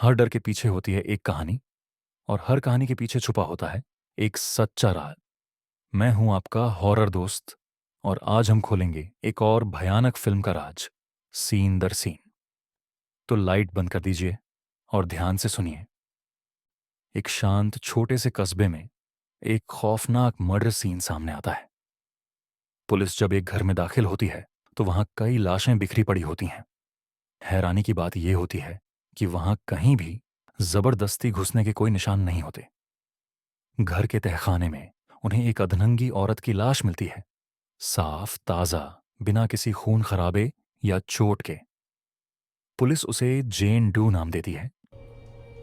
हर डर के पीछे होती है एक कहानी, और हर कहानी के पीछे छुपा होता है एक सच्चा राज। मैं हूं आपका हॉरर दोस्त, और आज हम खोलेंगे एक और भयानक फिल्म का राज, सीन दर सीन। तो लाइट बंद कर दीजिए और ध्यान से सुनिए। एक शांत छोटे से कस्बे में एक खौफनाक मर्डर सीन सामने आता है। पुलिस जब एक घर में दाखिल होती है तो वहां कई लाशें बिखरी पड़ी होती हैं। हैरानी की बात यह होती है कि वहां कहीं भी जबरदस्ती घुसने के कोई निशान नहीं होते। घर के तहखाने में उन्हें एक अधनंगी औरत की लाश मिलती है, साफ ताजा, बिना किसी खून खराबे या चोट के। पुलिस उसे जेन डू नाम देती है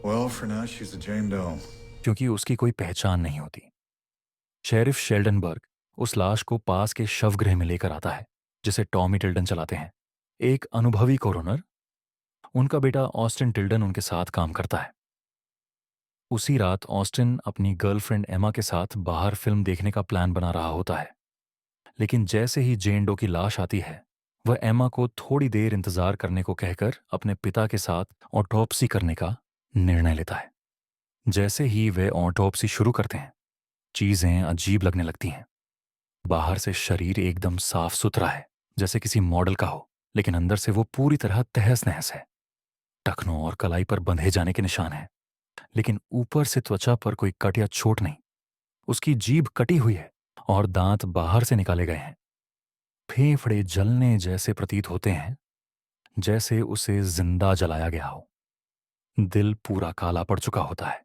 Well, for now, she's a Jane Doe. क्योंकि उसकी कोई पहचान नहीं होती। शेरिफ शेल्डनबर्ग उस लाश को पास के शवगृह में लेकर आता है, जिसे टॉमी टिल्डन चलाते हैं, एक अनुभवी कोरोनर। उनका बेटा ऑस्टिन टिल्डन उनके साथ काम करता है। उसी रात ऑस्टिन अपनी गर्लफ्रेंड एमा के साथ बाहर फिल्म देखने का प्लान बना रहा होता है, लेकिन जैसे ही जेन डो की लाश आती है, वह एमा को थोड़ी देर इंतजार करने को कहकर अपने पिता के साथ ऑटोप्सी करने का निर्णय लेता है। जैसे ही वे ऑटोप्सी शुरू करते हैं, चीजें अजीब लगने लगती हैं। बाहर से शरीर एकदम साफ सुथरा है, जैसे किसी मॉडल का हो, लेकिन अंदर से वो पूरी तरह तहस नहस है। टखनों और कलाई पर बंधे जाने के निशान हैं, लेकिन ऊपर से त्वचा पर कोई कट या चोट नहीं। उसकी जीभ कटी हुई है और दांत बाहर से निकाले गए हैं। फेफड़े जलने जैसे प्रतीत होते हैं, जैसे उसे जिंदा जलाया गया हो। दिल पूरा काला पड़ चुका होता है।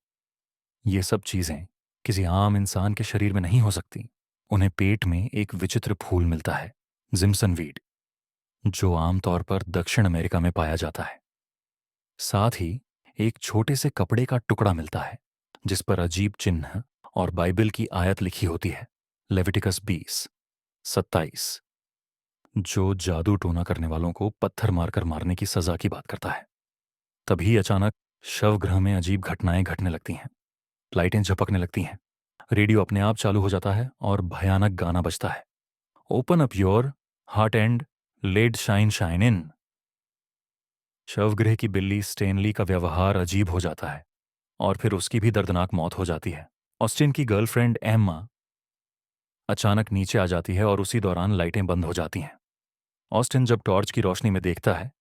ये सब चीजें किसी आम इंसान के शरीर में नहीं हो सकती। उन्हें पेट में एक विचित्र फूल मिलता है, जिम्सन वीड, जो आमतौर पर दक्षिण अमेरिका में पाया जाता है। साथ ही एक छोटे से कपड़े का टुकड़ा मिलता है, जिस पर अजीब चिन्ह और बाइबल की आयत लिखी होती है, लेविटिकस 20:27, जो जादू टोना करने वालों को पत्थर मारकर मारने की सजा की बात करता है। तभी अचानक शवगृह में अजीब घटनाएं घटने लगती हैं। लाइटें झपकने लगती हैं, रेडियो अपने आप चालू हो जाता है और भयानक गाना बजता है, open up your heart and let shine shine in. शवगृह की बिल्ली स्टेनली का व्यवहार अजीब हो जाता है, और फिर उसकी भी दर्दनाक मौत हो जाती है। ऑस्टिन की गर्लफ्रेंड एम्मा अचानक नीचे आ जाती है और उसी दौरान लाइटें बंद हो जाती हैं। ऑस्टिन जब टॉर्च की रोशनी में देखता है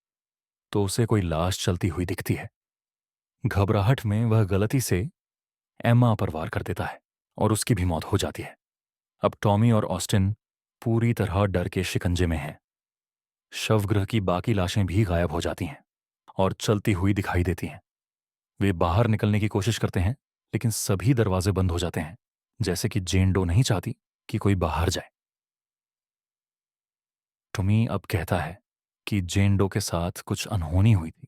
तो उसे कोई लाश चलती हुई दिखती है। घबराहट में वह गलती से एम्मा पर वार कर देता है और उसकी भी मौत हो जाती है। अब टॉमी और ऑस्टिन पूरी तरह डर के शिकंजे में हैं। शवगृह की बाकी लाशें भी गायब हो जाती हैं और चलती हुई दिखाई देती हैं। वे बाहर निकलने की कोशिश करते हैं, लेकिन सभी दरवाजे बंद हो जाते हैं, जैसे कि जेन डो नहीं चाहती कि कोई बाहर जाए। टॉमी अब कहता है कि जेन डो के साथ कुछ अनहोनी हुई थी,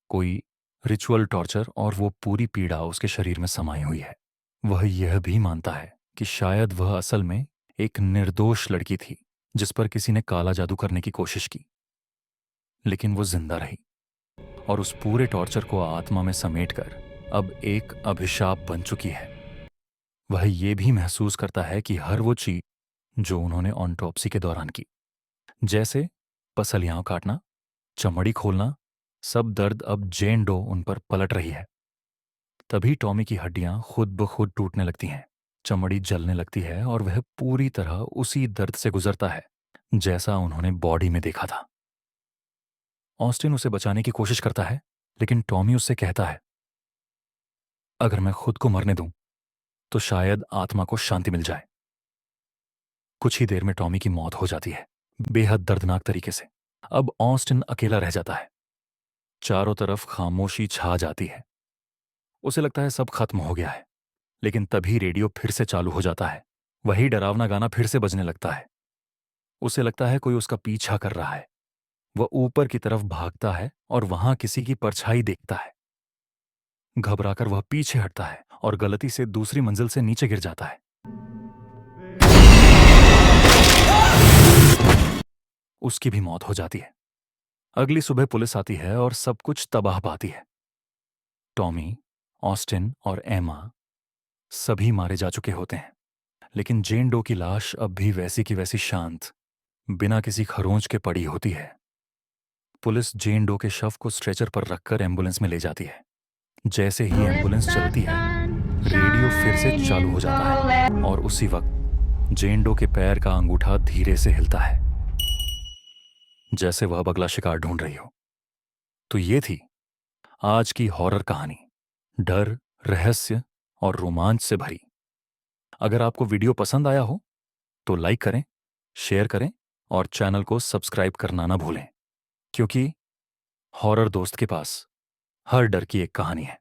कोई रिचुअल टॉर्चर, और वो पूरी पीड़ा उसके शरीर में समाई हुई है। वह यह भी मानता है कि शायद वह असल में एक निर्दोष लड़की थी, जिस पर किसी ने काला जादू करने की कोशिश की, लेकिन वो जिंदा रही और उस पूरे टॉर्चर को आत्मा में समेटकर अब एक अभिशाप बन चुकी है। वह ये भी महसूस करता है कि हर वो चीज जो उन्होंने ऑटोप्सी के दौरान की, जैसे पसलियां काटना, चमड़ी खोलना, सब दर्द अब जेन डो उन पर पलट रही है। तभी टॉमी की हड्डियां खुद ब खुद टूटने लगती हैं, चमड़ी जलने लगती है और वह पूरी तरह उसी दर्द से गुजरता है जैसा उन्होंने बॉडी में देखा था। ऑस्टिन उसे बचाने की कोशिश करता है, लेकिन टॉमी उससे कहता है, अगर मैं खुद को मरने दूं तो शायद आत्मा को शांति मिल जाए। कुछ ही देर में टॉमी की मौत हो जाती है, बेहद दर्दनाक तरीके से। अब ऑस्टिन अकेला रह जाता है। चारों तरफ खामोशी छा जाती है। उसे लगता है सब खत्म हो गया है, लेकिन तभी रेडियो फिर से चालू हो जाता है। वही डरावना गाना फिर से बजने लगता है। उसे लगता है कोई उसका पीछा कर रहा है। वह ऊपर की तरफ भागता है और वहां किसी की परछाई देखता है। घबराकर वह पीछे हटता है और गलती से दूसरी मंजिल से नीचे गिर जाता है। उसकी भी मौत हो जाती है। अगली सुबह पुलिस आती है और सब कुछ तबाह पाती है। टॉमी, ऑस्टिन और एमा सभी मारे जा चुके होते हैं, लेकिन जेन डो की लाश अब भी वैसी की वैसी शांत, बिना किसी खरोंच के पड़ी होती है। पुलिस जेन डो के शव को स्ट्रेचर पर रखकर एम्बुलेंस में ले जाती है। जैसे ही एम्बुलेंस चलती है, रेडियो फिर से चालू हो जाता है और उसी वक्त जेन डो के पैर का अंगूठा धीरे से हिलता है, जैसे वह अब अगला शिकार ढूंढ रही हो। तो ये थी आज की हॉरर कहानी, डर, रहस्य और रोमांच से भरी। अगर आपको वीडियो पसंद आया हो तो लाइक करें, शेयर करें और चैनल को सब्सक्राइब करना ना भूलें, क्योंकि हॉरर दोस्त के पास हर डर की एक कहानी है।